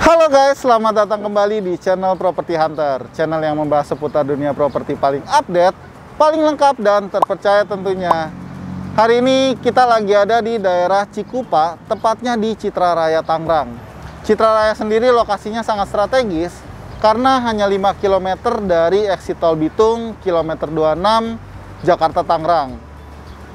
Halo guys, selamat datang kembali di channel Property Hunter, channel yang membahas seputar dunia properti paling update, paling lengkap dan terpercaya tentunya. Hari ini kita lagi ada di daerah Cikupa, tepatnya di Citra Raya Tangerang. Citra Raya sendiri lokasinya sangat strategis karena hanya 5 km dari exit tol Bitung, kilometer 26, Jakarta Tangerang.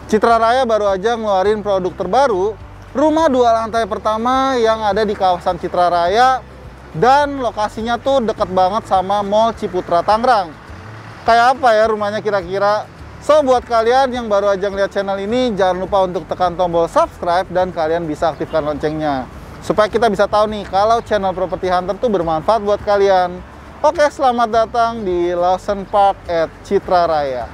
Citra Raya baru aja ngeluarin produk terbaru, rumah 2 lantai pertama yang ada di kawasan Citra Raya, dan lokasinya tuh deket banget sama Mall Ciputra Tangerang. Kayak apa ya rumahnya kira-kira? So, buat kalian yang baru aja ngeliat channel ini, jangan lupa untuk tekan tombol subscribe dan kalian bisa aktifkan loncengnya, supaya kita bisa tahu nih kalau channel Property Hunter tuh bermanfaat buat kalian. Oke, selamat datang di Lawson Park at Citra Raya.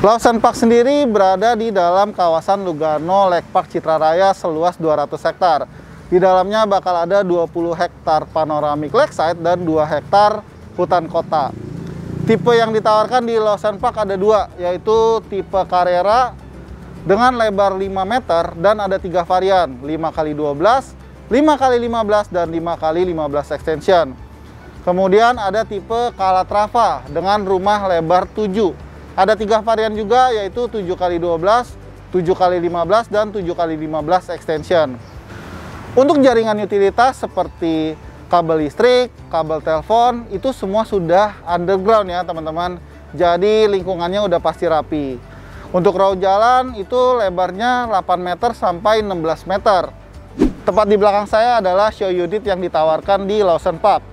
Lawson Park sendiri berada di dalam kawasan Lugano Lake Park Citra Raya seluas 200 hektar. Di dalamnya bakal ada 20 hektar panoramic lakeside dan 2 hektar hutan kota. Tipe yang ditawarkan di Lawson Park ada 2, yaitu tipe Carrera dengan lebar 5 meter dan ada 3 varian, 5x12, 5x15, dan 5x15 extension. Kemudian ada tipe Calatrava dengan rumah lebar 7. Ada 3 varian juga, yaitu 7x12, 7x15, dan 7x15 extension. Untuk jaringan utilitas seperti kabel listrik, kabel telepon, itu semua sudah underground ya teman-teman. Jadi lingkungannya udah pasti rapi. Untuk raut jalan itu lebarnya 8 meter sampai 16 meter. Tepat di belakang saya adalah show unit yang ditawarkan di Lawson Park.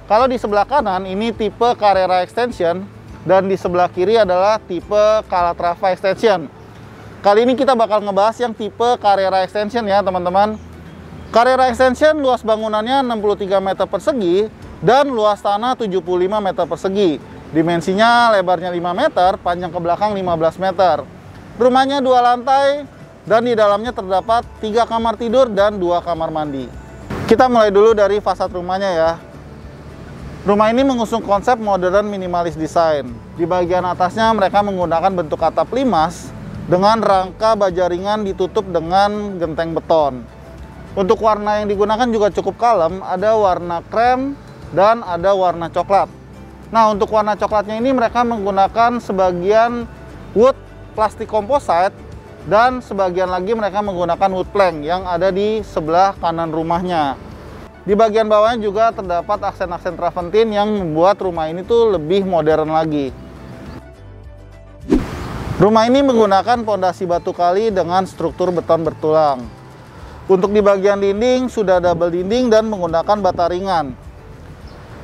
Kalau di sebelah kanan ini tipe Carrera Extension, dan di sebelah kiri adalah tipe Calatrava Extension. Kali ini kita bakal ngebahas yang tipe Carrera Extension ya teman-teman. Carrera Extension luas bangunannya 63 meter persegi dan luas tanah 75 meter persegi. Dimensinya lebarnya 5 meter, panjang ke belakang 15 meter. Rumahnya 2 lantai dan di dalamnya terdapat 3 kamar tidur dan 2 kamar mandi. Kita mulai dulu dari fasad rumahnya ya. Rumah ini mengusung konsep modern minimalis desain. Di bagian atasnya mereka menggunakan bentuk atap limas dengan rangka baja ringan ditutup dengan genteng beton. Untuk warna yang digunakan juga cukup kalem, ada warna krem dan ada warna coklat. Nah, untuk warna coklatnya ini mereka menggunakan sebagian wood plastik composite dan sebagian lagi mereka menggunakan wood plank yang ada di sebelah kanan rumahnya. Di bagian bawahnya juga terdapat aksen-aksen travertin yang membuat rumah ini tuh lebih modern lagi. Rumah ini menggunakan pondasi batu kali dengan struktur beton bertulang. Untuk di bagian dinding sudah double dinding dan menggunakan bata ringan.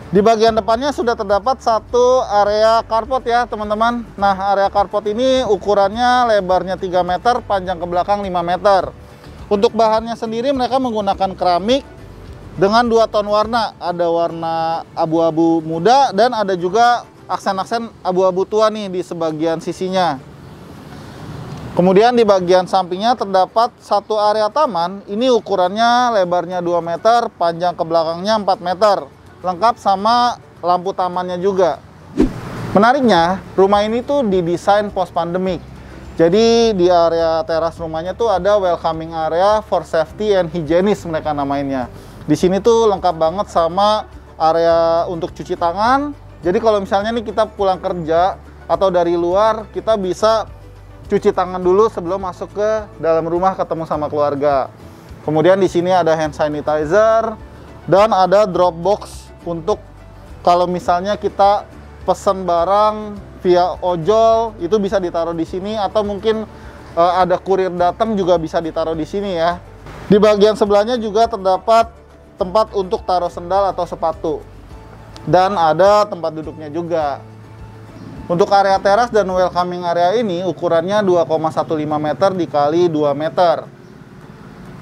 Di bagian depannya sudah terdapat satu area carport ya teman-teman. Nah, area carport ini ukurannya lebarnya 3 meter, panjang ke belakang 5 meter. Untuk bahannya sendiri mereka menggunakan keramik dengan 2 ton warna, ada warna abu-abu muda dan ada juga aksen-aksen abu-abu tua nih di sebagian sisinya. Kemudian di bagian sampingnya terdapat satu area taman, ini ukurannya lebarnya 2 meter, panjang ke belakangnya 4 meter, lengkap sama lampu tamannya juga. Menariknya, rumah ini tuh didesain post pandemic. Jadi di area teras rumahnya tuh ada welcoming area for safety and hygienist mereka namainnya. Di sini tuh lengkap banget sama area untuk cuci tangan. Jadi kalau misalnya nih kita pulang kerja atau dari luar, kita bisa cuci tangan dulu sebelum masuk ke dalam rumah ketemu sama keluarga. Kemudian di sini ada hand sanitizer dan ada drop box untuk kalau misalnya kita pesen barang via ojol itu bisa ditaruh di sini, atau mungkin ada kurir datang juga bisa ditaruh di sini ya. Di bagian sebelahnya juga terdapat tempat untuk taruh sendal atau sepatu. Dan ada tempat duduknya juga. Untuk area teras dan welcoming area ini ukurannya 2,15 meter dikali 2 meter.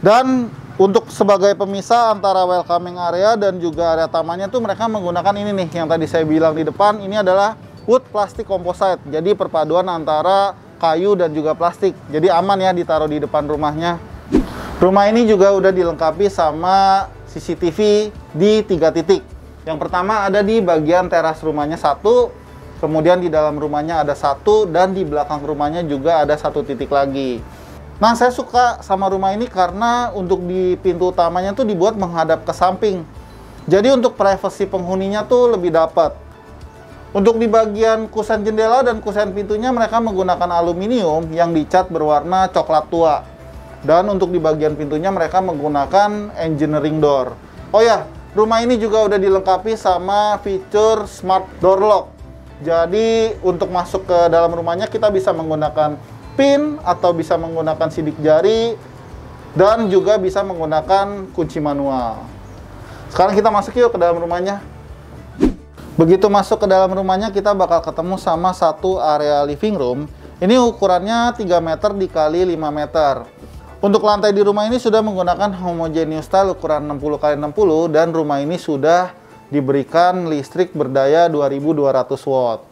Dan untuk sebagai pemisah antara welcoming area dan juga area tamannya tuh mereka menggunakan ini nih, yang tadi saya bilang di depan, ini adalah wood plastic composite. Jadi perpaduan antara kayu dan juga plastik. Jadi aman ya ditaruh di depan rumahnya. Rumah ini juga udah dilengkapi sama CCTV di 3 titik. Yang pertama ada di bagian teras rumahnya 1, kemudian di dalam rumahnya ada 1, dan di belakang rumahnya juga ada 1 titik lagi. Nah, saya suka sama rumah ini karena untuk di pintu utamanya tuh dibuat menghadap ke samping. Jadi untuk privasi penghuninya tuh lebih dapat. Untuk di bagian kusen jendela dan kusen pintunya mereka menggunakan aluminium yang dicat berwarna coklat tua. Dan untuk di bagian pintunya mereka menggunakan engineering door. Oh ya, rumah ini juga udah dilengkapi sama fitur smart door lock. Jadi untuk masuk ke dalam rumahnya kita bisa menggunakan pin atau bisa menggunakan sidik jari dan juga bisa menggunakan kunci manual. Sekarang kita masuk yuk ke dalam rumahnya. Begitu masuk ke dalam rumahnya kita bakal ketemu sama satu area living room. Ini ukurannya 3 meter dikali 5 meter. Untuk lantai di rumah ini sudah menggunakan homogeneous tile ukuran 60 x 60 dan rumah ini sudah diberikan listrik berdaya 2200 watt.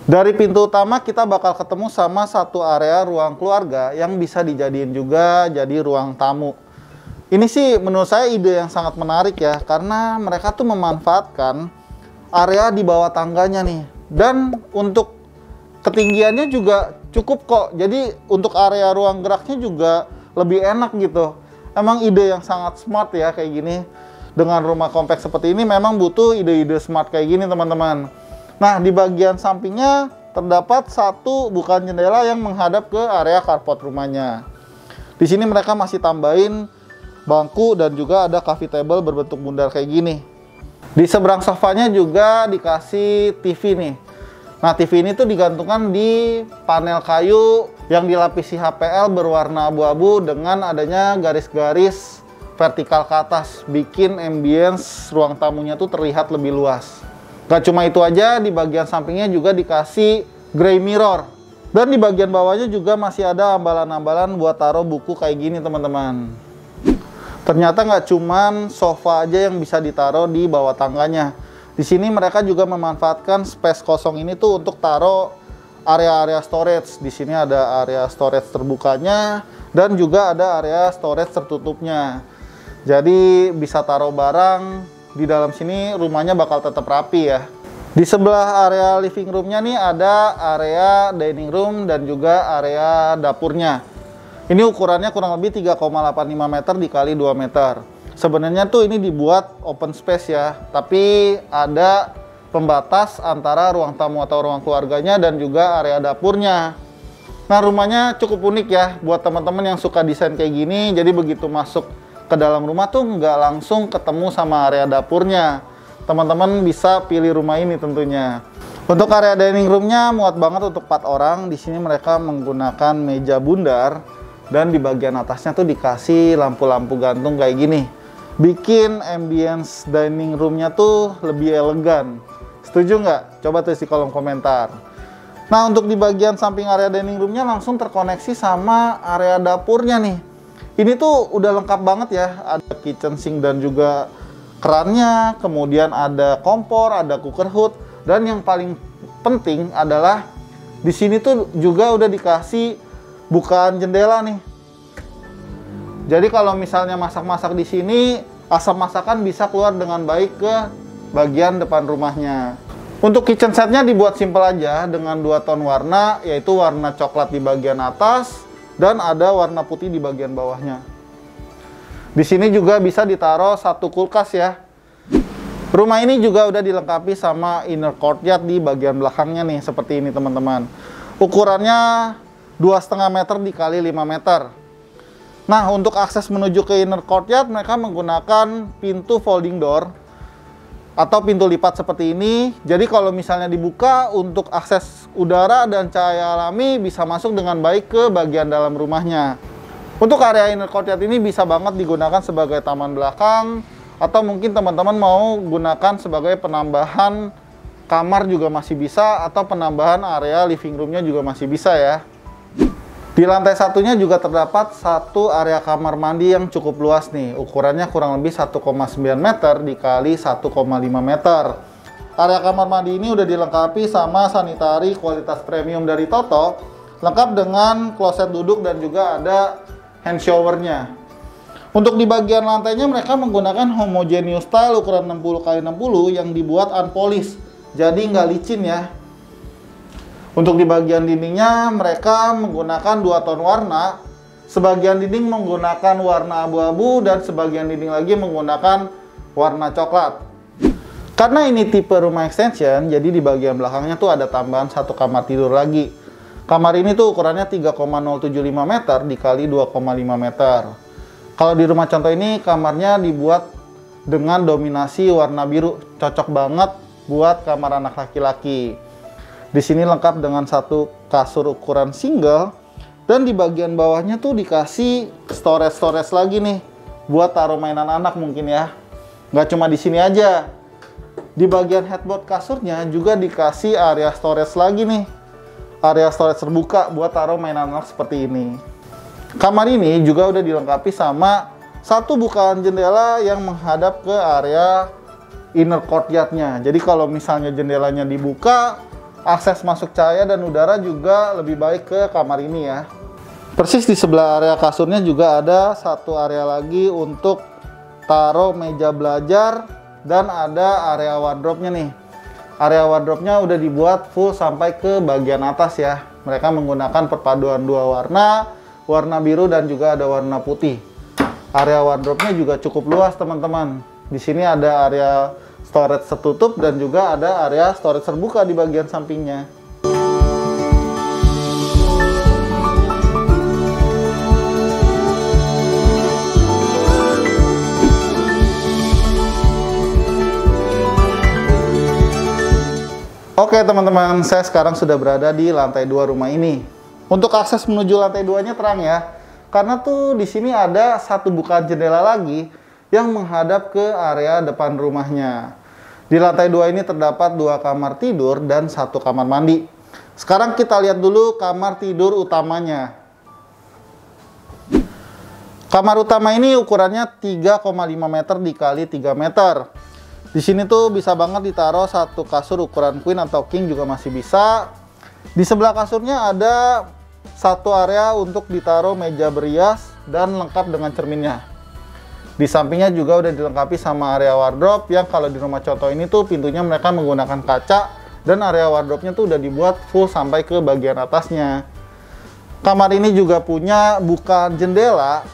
Dari pintu utama kita bakal ketemu sama satu area ruang keluarga yang bisa dijadiin juga jadi ruang tamu. Ini sih menurut saya ide yang sangat menarik ya, karena mereka tuh memanfaatkan area di bawah tangganya nih. Dan untuk ketinggiannya juga cukup kok. Jadi untuk area ruang geraknya juga lebih enak gitu. Emang ide yang sangat smart ya kayak gini. Dengan rumah kompleks seperti ini memang butuh ide-ide smart kayak gini teman-teman. Nah, di bagian sampingnya terdapat satu bukan jendela yang menghadap ke area carport rumahnya. Di sini mereka masih tambahin bangku dan juga ada coffee table berbentuk bundar kayak gini. Di seberang sofanya juga dikasih TV nih. Nah, TV ini tuh digantungkan di panel kayu yang dilapisi HPL berwarna abu-abu dengan adanya garis-garis vertikal ke atas, bikin ambience ruang tamunya tuh terlihat lebih luas. Gak cuma itu aja, di bagian sampingnya juga dikasih gray mirror. Dan di bagian bawahnya juga masih ada ambalan-ambalan buat taruh buku kayak gini teman-teman. Ternyata nggak cuman sofa aja yang bisa ditaruh di bawah tangganya. Di sini mereka juga memanfaatkan space kosong ini tuh untuk taruh area-area storage. Di sini ada area storage terbukanya dan juga ada area storage tertutupnya. Jadi bisa taruh barang. Di dalam sini rumahnya bakal tetap rapi ya. Di sebelah area living roomnya nih ada area dining room dan juga area dapurnya. Ini ukurannya kurang lebih 3,85 meter dikali 2 meter. Sebenarnya tuh ini dibuat open space ya, tapi ada pembatas antara ruang tamu atau ruang keluarganya dan juga area dapurnya. Nah, rumahnya cukup unik ya buat teman-teman yang suka desain kayak gini. Jadi begitu masuk ke dalam rumah tuh nggak langsung ketemu sama area dapurnya. Teman-teman bisa pilih rumah ini tentunya. Untuk area dining roomnya muat banget untuk 4 orang. Di sini mereka menggunakan meja bundar dan di bagian atasnya tuh dikasih lampu-lampu gantung kayak gini. Bikin ambience dining roomnya tuh lebih elegan. Setuju nggak? Coba tulis di kolom komentar. Nah, untuk di bagian samping area dining roomnya langsung terkoneksi sama area dapurnya nih. Ini tuh udah lengkap banget ya, ada kitchen sink dan juga kerannya, kemudian ada kompor, ada cooker hood, dan yang paling penting adalah di sini tuh juga udah dikasih bukaan jendela nih. Jadi kalau misalnya masak-masak di sini, asap masakan bisa keluar dengan baik ke bagian depan rumahnya. Untuk kitchen setnya dibuat simple aja dengan 2 ton warna, yaitu warna coklat di bagian atas dan ada warna putih di bagian bawahnya. Di sini juga bisa ditaruh satu kulkas ya. Rumah ini juga udah dilengkapi sama inner courtyard di bagian belakangnya nih, seperti ini teman-teman. Ukurannya 2,5 meter dikali 5 meter. Nah, untuk akses menuju ke inner courtyard mereka menggunakan pintu folding door atau pintu lipat seperti ini. Jadi kalau misalnya dibuka, untuk akses udara dan cahaya alami bisa masuk dengan baik ke bagian dalam rumahnya. Untuk area inner courtyard ini bisa banget digunakan sebagai taman belakang, atau mungkin teman-teman mau gunakan sebagai penambahan kamar juga masih bisa, atau penambahan area living roomnya juga masih bisa ya. Di lantai satunya juga terdapat satu area kamar mandi yang cukup luas nih. Ukurannya kurang lebih 1,9 meter dikali 1,5 meter. Area kamar mandi ini udah dilengkapi sama sanitari kualitas premium dari Toto, lengkap dengan kloset duduk dan juga ada hand showernya. Untuk di bagian lantainya mereka menggunakan homogeneous tile ukuran 60x60 yang dibuat unpolished, jadi nggak licin ya. Untuk di bagian dindingnya mereka menggunakan 2 ton warna, sebagian dinding menggunakan warna abu-abu dan sebagian dinding lagi menggunakan warna coklat. Karena ini tipe rumah extension, jadi di bagian belakangnya tuh ada tambahan satu kamar tidur lagi. Kamar ini tuh ukurannya 3,075 meter dikali 2,5 meter. Kalau di rumah contoh ini kamarnya dibuat dengan dominasi warna biru, cocok banget buat kamar anak laki-laki. Di sini lengkap dengan satu kasur ukuran single dan di bagian bawahnya tuh dikasih storage lagi nih buat taruh mainan anak mungkin ya. Nggak cuma di sini aja. Di bagian headboard kasurnya juga dikasih area storage lagi nih. Area storage terbuka buat taruh mainan anak seperti ini. Kamar ini juga udah dilengkapi sama satu bukaan jendela yang menghadap ke area inner courtyard-nya. Jadi kalau misalnya jendelanya dibuka, akses masuk cahaya dan udara juga lebih baik ke kamar ini ya. Persis di sebelah area kasurnya juga ada satu area lagi untuk taruh meja belajar dan ada area wardrobe-nya nih. Area wardrobe-nya udah dibuat full sampai ke bagian atas ya. Mereka menggunakan perpaduan dua warna, warna biru dan juga ada warna putih. Area wardrobe-nya juga cukup luas teman-teman. Di sini ada area storage tertutup dan juga ada area storage terbuka di bagian sampingnya. Oke teman-teman, saya sekarang sudah berada di lantai 2 rumah ini. Untuk akses menuju lantai 2-nya terang ya, karena tuh di sini ada satu bukaan jendela lagi yang menghadap ke area depan rumahnya. Di lantai 2 ini terdapat 2 kamar tidur dan 1 kamar mandi. Sekarang kita lihat dulu kamar tidur utamanya. Kamar utama ini ukurannya 3,5 meter dikali 3 meter. Di sini tuh bisa banget ditaruh satu kasur ukuran queen atau king juga masih bisa. Di sebelah kasurnya ada satu area untuk ditaruh meja berias dan lengkap dengan cerminnya. Di sampingnya juga udah dilengkapi sama area wardrobe yang kalau di rumah contoh ini tuh pintunya mereka menggunakan kaca dan area wardrobe-nya tuh udah dibuat full sampai ke bagian atasnya. Kamar ini juga punya bukaan jendela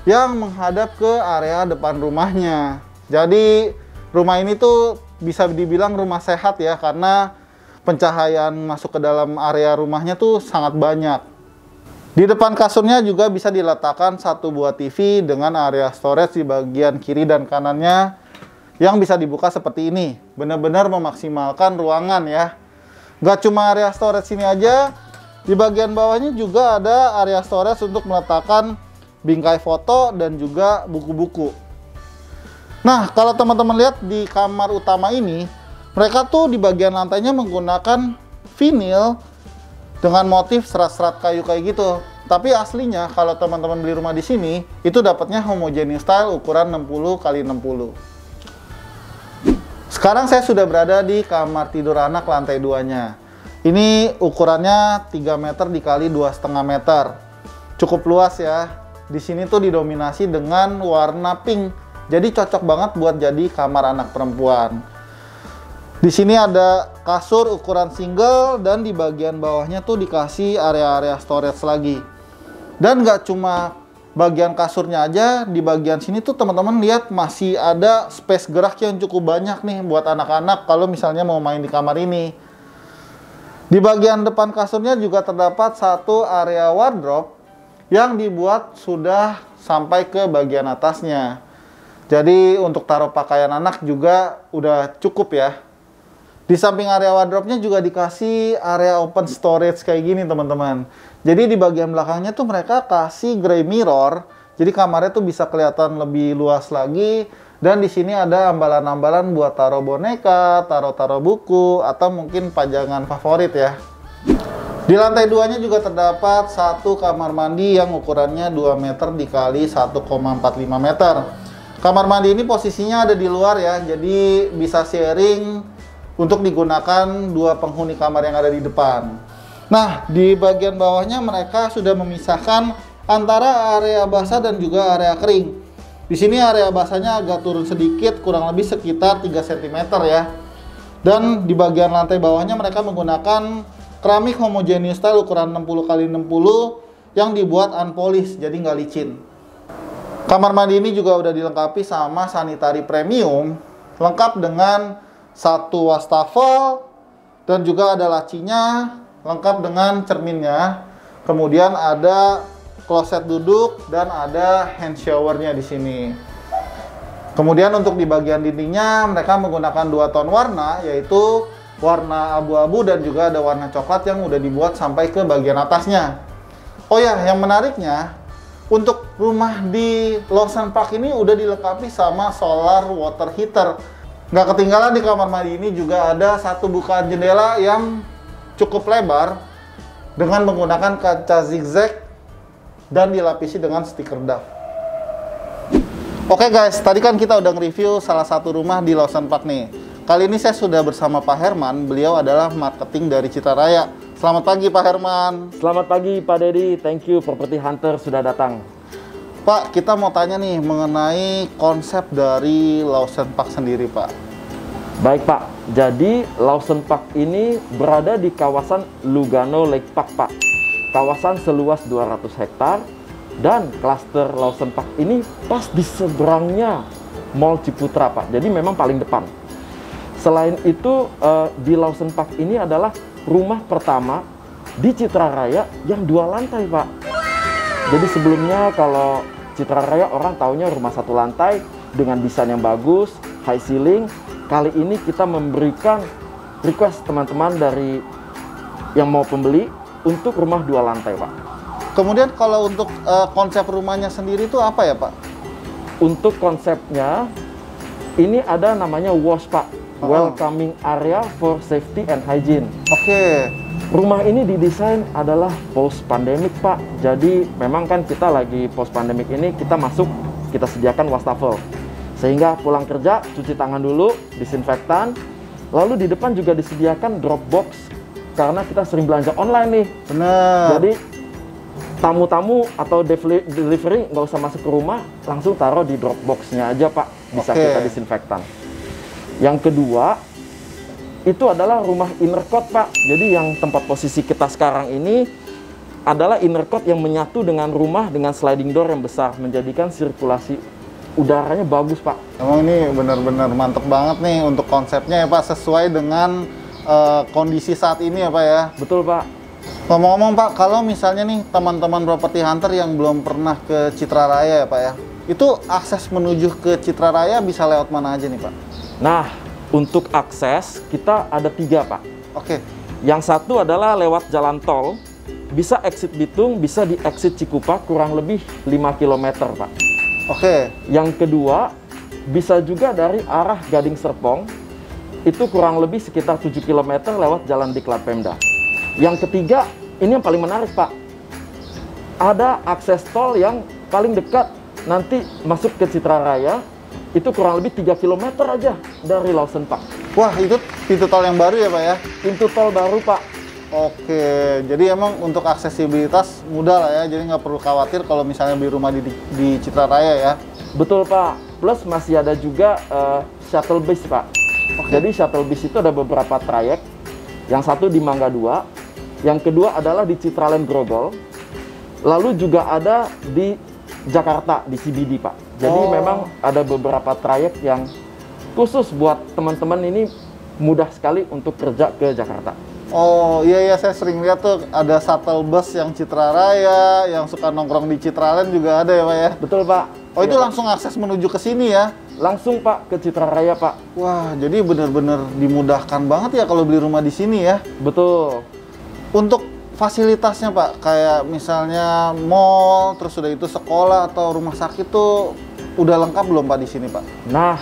yang menghadap ke area depan rumahnya. Jadi rumah ini tuh bisa dibilang rumah sehat ya, karena pencahayaan masuk ke dalam area rumahnya tuh sangat banyak. Di depan kasurnya juga bisa diletakkan satu buah TV dengan area storage di bagian kiri dan kanannya yang bisa dibuka seperti ini. Benar-benar memaksimalkan ruangan ya. Gak cuma area storage sini aja, di bagian bawahnya juga ada area storage untuk meletakkan bingkai foto dan juga buku-buku. Nah, kalau teman-teman lihat di kamar utama ini, mereka tuh di bagian lantainya menggunakan vinil dengan motif serat-serat kayu kayak gitu. Tapi aslinya kalau teman-teman beli rumah di sini, itu dapatnya homogeneous style ukuran 60x60. Sekarang saya sudah berada di kamar tidur anak lantai 2-nya. Ini ukurannya 3 meter dikali 2,5 meter. Cukup luas ya. Di sini tuh didominasi dengan warna pink. Jadi cocok banget buat jadi kamar anak perempuan. Di sini ada kasur ukuran single dan di bagian bawahnya tuh dikasih area-area storage lagi. Dan nggak cuma bagian kasurnya aja, di bagian sini tuh teman-teman lihat masih ada space gerak yang cukup banyak nih buat anak-anak kalau misalnya mau main di kamar ini. Di bagian depan kasurnya juga terdapat satu area wardrobe yang dibuat sudah sampai ke bagian atasnya. Jadi untuk taruh pakaian anak juga udah cukup ya. Di samping area wardrobe-nya juga dikasih area open storage kayak gini teman-teman. Jadi di bagian belakangnya tuh mereka kasih gray mirror. Jadi kamarnya tuh bisa kelihatan lebih luas lagi Dan di sini ada ambalan-ambalan buat taruh boneka, taruh-taruh buku, atau mungkin pajangan favorit ya. Di lantai 2-nya juga terdapat satu kamar mandi yang ukurannya 2 meter dikali 1,45 meter. Kamar mandi ini posisinya ada di luar ya, jadi bisa sharing untuk digunakan dua penghuni kamar yang ada di depan. Nah, di bagian bawahnya mereka sudah memisahkan antara area basah dan juga area kering. Di sini area basahnya agak turun sedikit, kurang lebih sekitar 3 cm ya. Dan di bagian lantai bawahnya mereka menggunakan keramik homogeneous tile ukuran 60x60 yang dibuat unpolished, jadi nggak licin. Kamar mandi ini juga udah dilengkapi sama sanitary premium, lengkap dengan satu wastafel dan juga ada lacinya, lengkap dengan cerminnya. Kemudian ada kloset duduk dan ada hand showernya di sini. Kemudian untuk di bagian dindingnya mereka menggunakan dua ton warna, yaitu warna abu-abu dan juga ada warna coklat yang udah dibuat sampai ke bagian atasnya. Oh ya, yang menariknya untuk rumah di Lawson Park ini udah dilengkapi sama solar water heater. Nggak ketinggalan di kamar mandi ini juga ada satu bukaan jendela yang cukup lebar dengan menggunakan kaca zigzag dan dilapisi dengan stiker DAF. Oke guys, tadi kan kita udah nge-review salah satu rumah di Lawson Park nih. Kali ini saya sudah bersama Pak Herman, beliau adalah marketing dari Citra Raya. Selamat pagi Pak Herman. Selamat pagi Pak Dedi, thank you Property Hunter sudah datang. Pak, kita mau tanya nih mengenai konsep dari Lawson Park sendiri Pak. Baik Pak, jadi Lawson Park ini berada di kawasan Lugano Lake Park Pak. Kawasan seluas 200 hektar dan klaster Lawson Park ini pas di seberangnya Mall Ciputra Pak, jadi memang paling depan. Selain itu, di Lawson Park ini adalah rumah pertama di Citra Raya yang 2 lantai, Pak. Jadi sebelumnya kalau Citra Raya orang taunya rumah 1 lantai dengan desain yang bagus, high ceiling. Kali ini kita memberikan request teman-teman dari yang mau pembeli untuk rumah 2 lantai, Pak. Kemudian kalau untuk konsep rumahnya sendiri itu apa ya, Pak? Untuk konsepnya, ini ada namanya WASH, Pak. Welcoming Area for Safety and Hygiene. Oke. Rumah ini didesain adalah post pandemic Pak. Jadi memang kan kita lagi post pandemic ini, kita masuk, kita sediakan wastafel. Sehingga pulang kerja, cuci tangan dulu, disinfektan. Lalu di depan juga disediakan drop box. Karena kita sering belanja online nih. Benar. Jadi tamu-tamu atau delivery nggak usah masuk ke rumah, langsung taruh di drop box-nya aja Pak. Bisa kita disinfektan. Yang kedua, itu adalah rumah inner court Pak. Jadi yang tempat posisi kita sekarang ini adalah inner court yang menyatu dengan rumah dengan sliding door yang besar, menjadikan sirkulasi udaranya bagus Pak. Emang ini benar-benar mantep banget nih untuk konsepnya ya Pak, sesuai dengan kondisi saat ini ya Pak ya. Betul Pak. Ngomong-ngomong Pak, kalau misalnya nih teman-teman property hunter yang belum pernah ke Citra Raya ya Pak ya, itu akses menuju ke Citra Raya bisa lewat mana aja nih Pak? Nah, untuk akses kita ada 3 Pak. Oke. Yang satu adalah lewat jalan tol, bisa exit Bitung, bisa di exit Cikupa, kurang lebih 5 km Pak. Oke. Yang kedua, bisa juga dari arah Gading Serpong, itu kurang lebih sekitar 7 km lewat jalan Diklat Pemda. Yang ketiga, ini yang paling menarik Pak, ada akses tol yang paling dekat nanti masuk ke Citra Raya, itu kurang lebih 3 km aja dari Lawson Park. Wah, itu pintu tol yang baru ya Pak ya? Pintu tol baru Pak. Oke, jadi emang untuk aksesibilitas mudah lah ya, jadi nggak perlu khawatir kalau misalnya beli rumah di Citra Raya ya? Betul Pak, plus masih ada juga shuttle bus Pak. Jadi shuttle bus itu ada beberapa trayek, yang satu di Mangga 2, yang kedua adalah di Citraland Grogol, lalu juga ada di Jakarta, di CBD Pak. Jadi memang ada beberapa trayek yang khusus buat teman-teman ini mudah sekali untuk kerja ke Jakarta. Oh iya, saya sering lihat tuh ada shuttle bus yang Citra Raya, yang suka nongkrong di Citraland juga ada ya Pak ya? Betul Pak. Oh itu langsung akses menuju ke sini ya? Langsung Pak ke Citra Raya Pak. Wah, jadi benar-benar dimudahkan banget ya kalau beli rumah di sini ya? Betul. Untuk fasilitasnya Pak, kayak misalnya mall, terus udah itu sekolah atau rumah sakit tuh Udah lengkap belum Pak di sini Pak? Nah,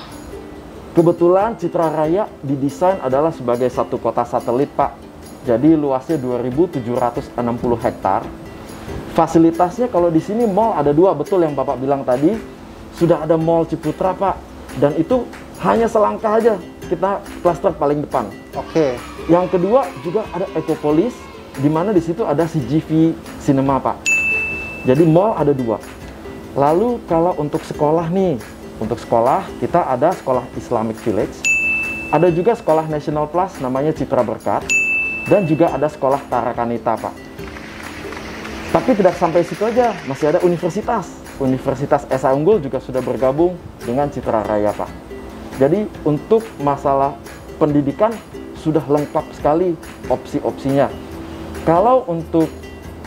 kebetulan Citra Raya didesain adalah sebagai satu kota satelit Pak. Jadi luasnya 2.760 hektar. Fasilitasnya kalau di sini mall ada 2, betul yang Bapak bilang tadi. Sudah ada Mall Ciputra Pak. Dan itu hanya selangkah aja kita klaster paling depan. Oke. Yang kedua juga ada Ecopolis, di mana di situ ada CGV Cinema Pak. Jadi mall ada 2. Lalu kalau untuk sekolah nih, untuk sekolah kita ada sekolah Islamic Village, ada juga sekolah National Plus namanya Citra Berkat, dan juga ada sekolah Tarakanita Pak. Tapi tidak sampai situ aja, masih ada universitas. Universitas Esa Unggul juga sudah bergabung dengan Citra Raya Pak. Jadi untuk masalah pendidikan sudah lengkap sekali opsi-opsinya. Kalau untuk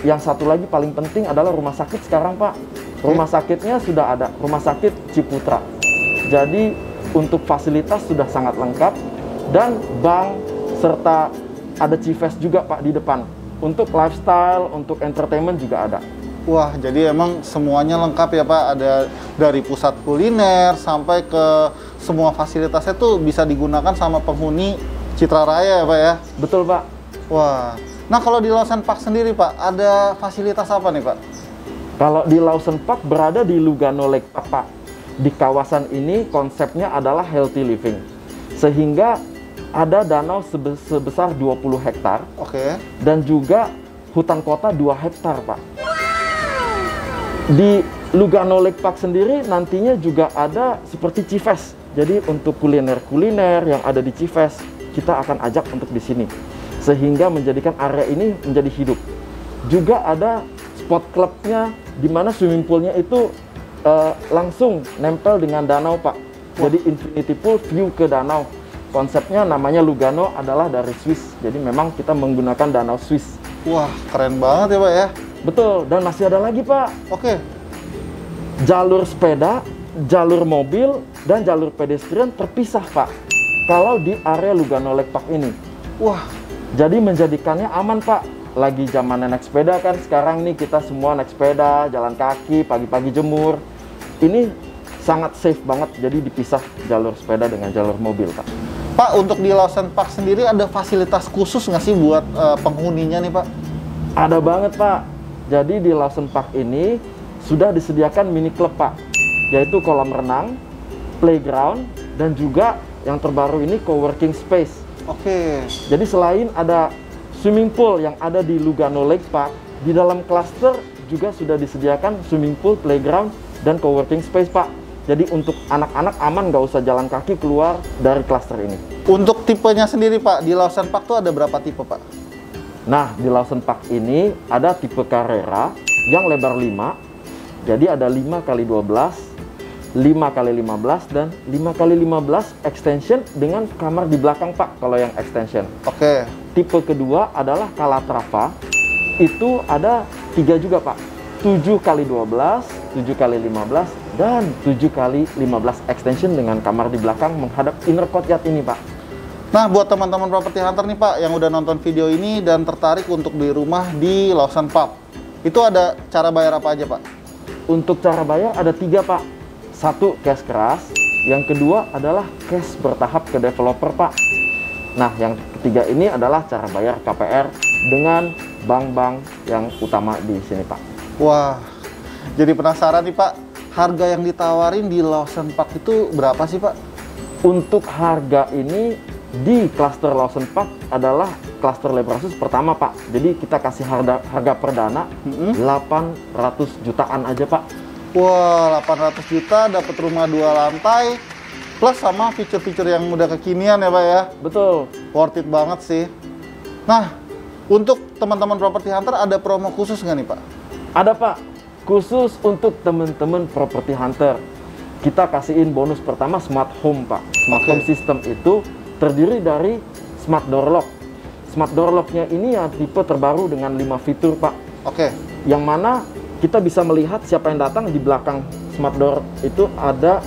yang satu lagi paling penting adalah rumah sakit sekarang Pak. Rumah sakitnya sudah ada, Rumah Sakit Ciputra. Jadi untuk fasilitas sudah sangat lengkap, dan bank serta ada Cives juga Pak di depan. Untuk lifestyle, untuk entertainment juga ada. Wah, jadi emang semuanya lengkap ya Pak. Ada dari pusat kuliner sampai ke semua fasilitasnya tuh bisa digunakan sama penghuni Citra Raya ya Pak ya? Betul Pak. Wah, nah kalau di Lawson Park sendiri Pak, ada fasilitas apa nih Pak? Kalau di Lawson Park berada di Lugano Lake Park Pak. Di kawasan ini konsepnya adalah healthy living. Sehingga ada danau sebesar 20 hektar. Oke. Dan juga hutan kota 2 hektar Pak. Di Lugano Lake Park sendiri nantinya juga ada seperti Cives. Jadi untuk kuliner-kuliner yang ada di Cives, kita akan ajak untuk di sini. Sehingga menjadikan area ini menjadi hidup. Juga ada spot clubnya, di mana swimming poolnya itu langsung nempel dengan danau Pak. Jadi infinity pool view ke danau. Konsepnya namanya Lugano adalah dari Swiss. Jadi memang kita menggunakan danau Swiss. Wah, keren banget ya Pak ya? Betul, dan masih ada lagi Pak. Oke. Jalur sepeda, jalur mobil, dan jalur pedestrian terpisah Pak. Kalau di area Lugano Lake Park ini. Wah. Jadi menjadikannya aman Pak. Lagi zamannya naik sepeda kan, sekarang nih kita semua naik sepeda, jalan kaki, pagi-pagi jemur. Ini sangat safe banget, jadi dipisah jalur sepeda dengan jalur mobil Pak. Pak, untuk di Lawson Park sendiri ada fasilitas khusus nggak sih buat penghuninya nih Pak? Ada banget Pak. Jadi di Lawson Park ini sudah disediakan mini club Pak, yaitu kolam renang, playground, dan juga yang terbaru ini co-working space. Oke. Jadi selain ada swimming pool yang ada di Lugano Lake Park, di dalam cluster juga sudah disediakan swimming pool, playground, dan co-working space Pak. Jadi untuk anak-anak aman, nggak usah jalan kaki keluar dari klaster ini. Untuk tipenya sendiri Pak, di Lawson Park tuh ada berapa tipe Pak? Nah, di Lawson Park ini ada tipe Carrera yang lebar 5. Jadi ada 5x12, 5x15, dan 5x15 extension dengan kamar di belakang Pak kalau yang extension. Oke. Tipe kedua adalah Calatrava. Itu ada 3 juga Pak. 7x12, 7x15, dan 7x15 extension dengan kamar di belakang menghadap inner courtyard ini Pak. Nah, buat teman-teman properti hunter nih Pak yang udah nonton video ini dan tertarik untuk beli rumah di Lawson Park, itu ada cara bayar apa aja Pak? Untuk cara bayar ada 3 Pak. 1 cash keras, yang kedua adalah cash bertahap ke developer Pak. Nah, yang ketiga ini adalah cara bayar KPR dengan bank-bank yang utama di sini Pak. Wah, jadi penasaran nih Pak, harga yang ditawarin di Lawson Park itu berapa sih Pak? Untuk harga ini di klaster Lawson Park adalah klaster Lebrasus pertama Pak. Jadi kita kasih harga perdana 800 jutaan aja Pak. Wah, 800 juta dapat rumah 2 lantai plus sama fitur-fitur yang udah kekinian ya Pak ya? Betul. Worth it banget sih. Nah, untuk teman-teman properti hunter ada promo khusus nggak nih Pak? Ada Pak, khusus untuk teman-teman property hunter. Kita kasihin bonus pertama smart home Pak. Smart home system itu terdiri dari smart door lock. Smart door locknya ini yang tipe terbaru dengan 5 fitur Pak. Oke. Yang mana kita bisa melihat siapa yang datang. Di belakang smart door itu ada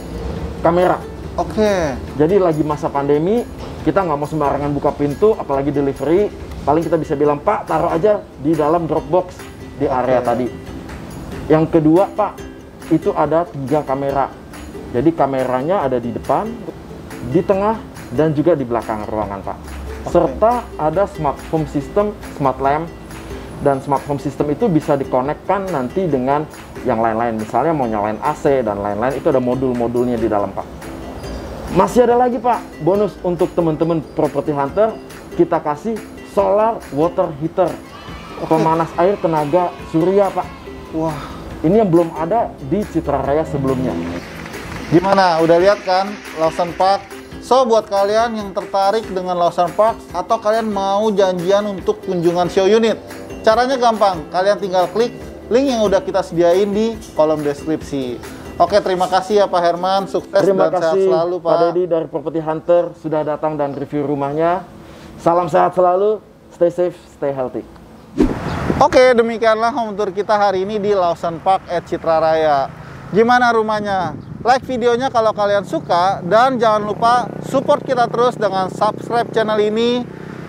kamera. Oke. Jadi lagi masa pandemi, kita nggak mau sembarangan buka pintu, apalagi delivery. Paling kita bisa bilang, Pak, taruh aja di dalam Dropbox di area tadi. Yang kedua Pak, itu ada 3 kamera. Jadi kameranya ada di depan, di tengah, dan juga di belakang ruangan, Pak. Serta ada smart home system, smart lamp, dan smart home system itu bisa dikonekkan nanti dengan yang lain-lain. Misalnya mau nyalain AC dan lain-lain, itu ada modul-modulnya di dalam, Pak. Masih ada lagi, Pak, bonus untuk teman-teman property hunter, kita kasih solar water heater, pemanas air tenaga surya, Pak. Wah, ini yang belum ada di Citra Raya sebelumnya. Gimana? Udah lihat kan Lawson Park? So, buat kalian yang tertarik dengan Lawson Park atau kalian mau janjian untuk kunjungan show unit, caranya gampang. Kalian tinggal klik link yang udah kita sediain di kolom deskripsi. Oke, terima kasih ya Pak Herman. Sukses Terima dan sehat kasih selalu, Pak. Pak Dedi dari Property Hunter sudah datang dan review rumahnya. Salam sehat selalu, stay safe, stay healthy. Oke, demikianlah home tour kita hari ini di Lawson Park at Citra Raya. Gimana rumahnya? Like videonya kalau kalian suka, dan jangan lupa support kita terus dengan subscribe channel ini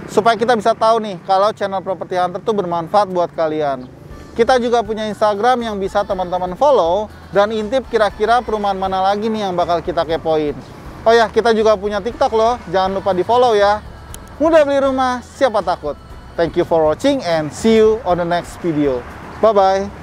supaya kita bisa tahu nih kalau channel Property Hunter itu bermanfaat buat kalian. Kita juga punya Instagram yang bisa teman-teman follow dan intip kira-kira perumahan mana lagi nih yang bakal kita kepoin. Oh ya, kita juga punya TikTok loh, jangan lupa di follow ya. Mudah beli rumah, siapa takut? Thank you for watching and see you on the next video. Bye-bye.